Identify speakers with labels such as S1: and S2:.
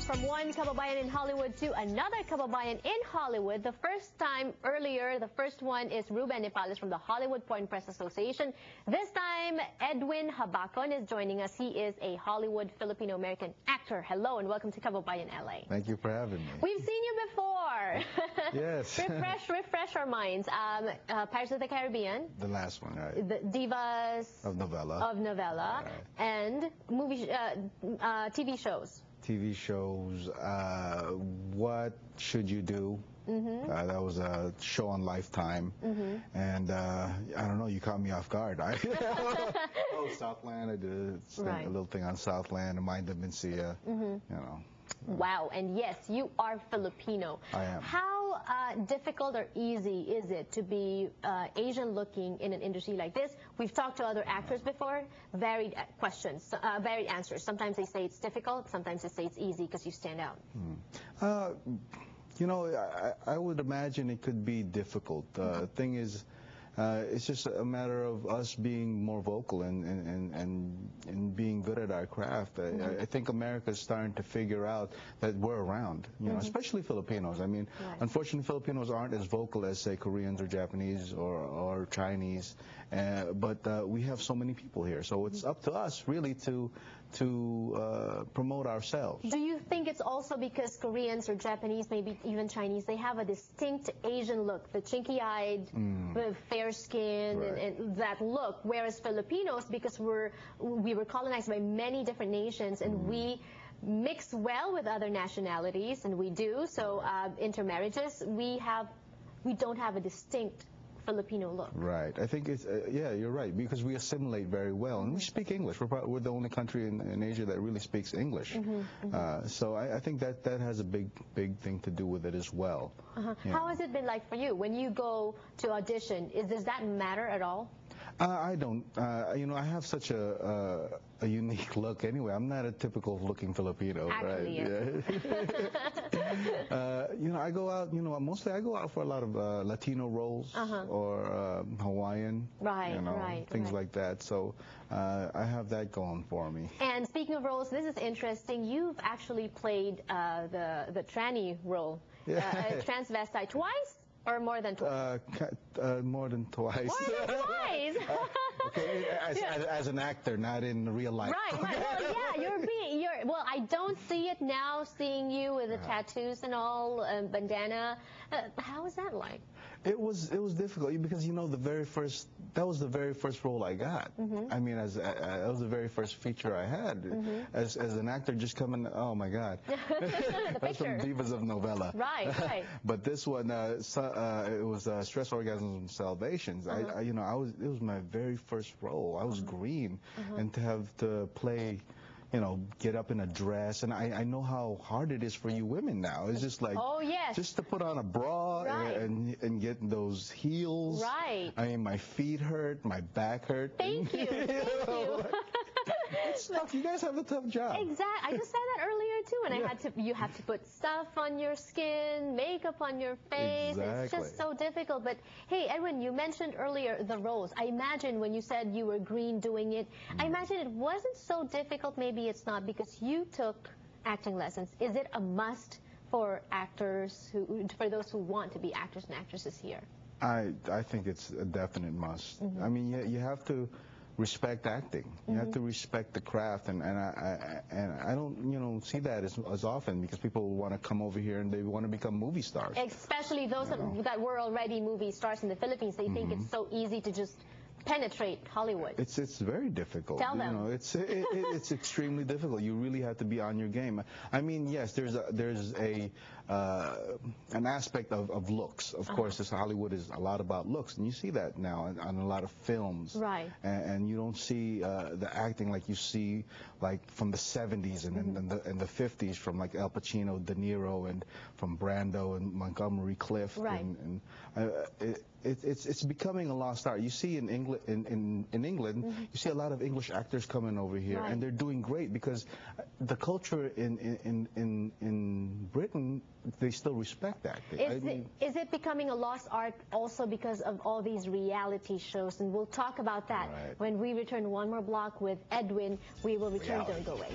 S1: from one Kababayan in Hollywood to another Kababayan in Hollywood. The first one is Ruben Nepales from the Hollywood Foreign Press Association. This time, Edwin Habacon is joining us. He is a Hollywood Filipino-American actor. Hello and welcome to Kababayan LA.
S2: Thank you for having me.
S1: We've seen you before.
S2: Yes.
S1: refresh our minds. Pirates of the Caribbean.
S2: The last one, right?
S1: The Divas
S2: of Novella.
S1: Right. And TV shows.
S2: TV shows. What Should You Do? That was a show on Lifetime. And I don't know, you caught me off guard. Oh, Southland. I did a little thing on Southland, Mind of Mencia. You know.
S1: Wow, and yes, you are Filipino.
S2: I am.
S1: How difficult or easy is it to be Asian-looking in an industry like this? We've talked to other actors before, varied questions, varied answers. Sometimes they say it's difficult, sometimes they say it's easy because you stand out.
S2: You know, I would imagine it could be difficult. Thing is, it's just a matter of us being more vocal and being good at our craft. I think America's starting to figure out that we're around, you know, especially Filipinos. I mean, unfortunately, Filipinos aren't as vocal as, say, Koreans or Japanese or Chinese, but we have so many people here. So it's up to us, really, to promote ourselves.
S1: Do you think it's also because Koreans or Japanese, maybe even Chinese, they have a distinct Asian look, the chinky-eyed, the fair skin, and that look, whereas Filipinos, because we were colonized by many different nations, and we mix well with other nationalities, and we do, so intermarriages, we don't have a distinct Filipino look.
S2: Right. I think it's, yeah, you're right, because we assimilate very well, and we speak English. We're the only country in Asia that really speaks English. So I think that has a big thing to do with it as well.
S1: How has it been like for you when you go to audition? Does that matter at all?
S2: I don't. You know, I have such a unique look anyway. I'm not a typical looking Filipino.
S1: Actually,
S2: right? Yeah. You know, I go out, you know, mostly I go out for a lot of Latino roles or Hawaiian, you know, things like that. So I have that going for me.
S1: And speaking of roles, this is interesting. You've actually played the tranny role, transvestite, twice? Or more than twice?
S2: More than twice.
S1: More than twice!
S2: Okay, as an actor, not in real life.
S1: Right. Well, yeah, well, I don't see it now, seeing you with the tattoos and all, bandana. How was that like?
S2: It was difficult because, you know, that was the very first role I got. I mean, that was the very first feature I had as an actor, just coming. Oh my God, that's from Divas of Novella.
S1: Right.
S2: But this one, it was Stress Orgasms Salvations. You know, it was my very first role. I was green, and to have to play, you know, get up in a dress, and I know how hard it is for you women now. It's just like, just to put on a bra and get those heels.
S1: Right.
S2: I mean, my feet hurt, my back hurt.
S1: Thank you. Thank you.
S2: It's tough. You guys have a tough job.
S1: Exactly. I just said that earlier too, and you have to put stuff on your skin, makeup on your face.
S2: Exactly.
S1: It's just so difficult. But hey, Edwin, you mentioned earlier the roles. I imagine when you said you were green doing it, I imagine it wasn't so difficult. Maybe it's not because you took acting lessons. Is it a must for actors for those who want to be actors and actresses here? I
S2: think it's a definite must. I mean, you have to respect acting. You have to respect the craft, and I don't, you know, see that as often, because people want to come over here and they want to become movie stars. Especially those
S1: that were already movie stars in the Philippines. They think it's so easy to just penetrate Hollywood.
S2: It's very difficult.
S1: Tell them.
S2: You know, it's extremely difficult. You really have to be on your game. I mean, yes, there's an aspect of looks. Of course, Hollywood is a lot about looks, and you see that now on a lot of films.
S1: Right.
S2: And you don't see the acting like you see like from the 70s and the 50s from like Al Pacino, De Niro, and from Brando and Montgomery Clift.
S1: Right.
S2: And it's becoming a lost art. You see in England, you see a lot of English actors coming over here, and they're doing great because the culture in Britain, they still respect acting.
S1: Is it becoming a lost art also because of all these reality shows? And we'll talk about that when we return. One more block with Edwin. We will return. Don't go away.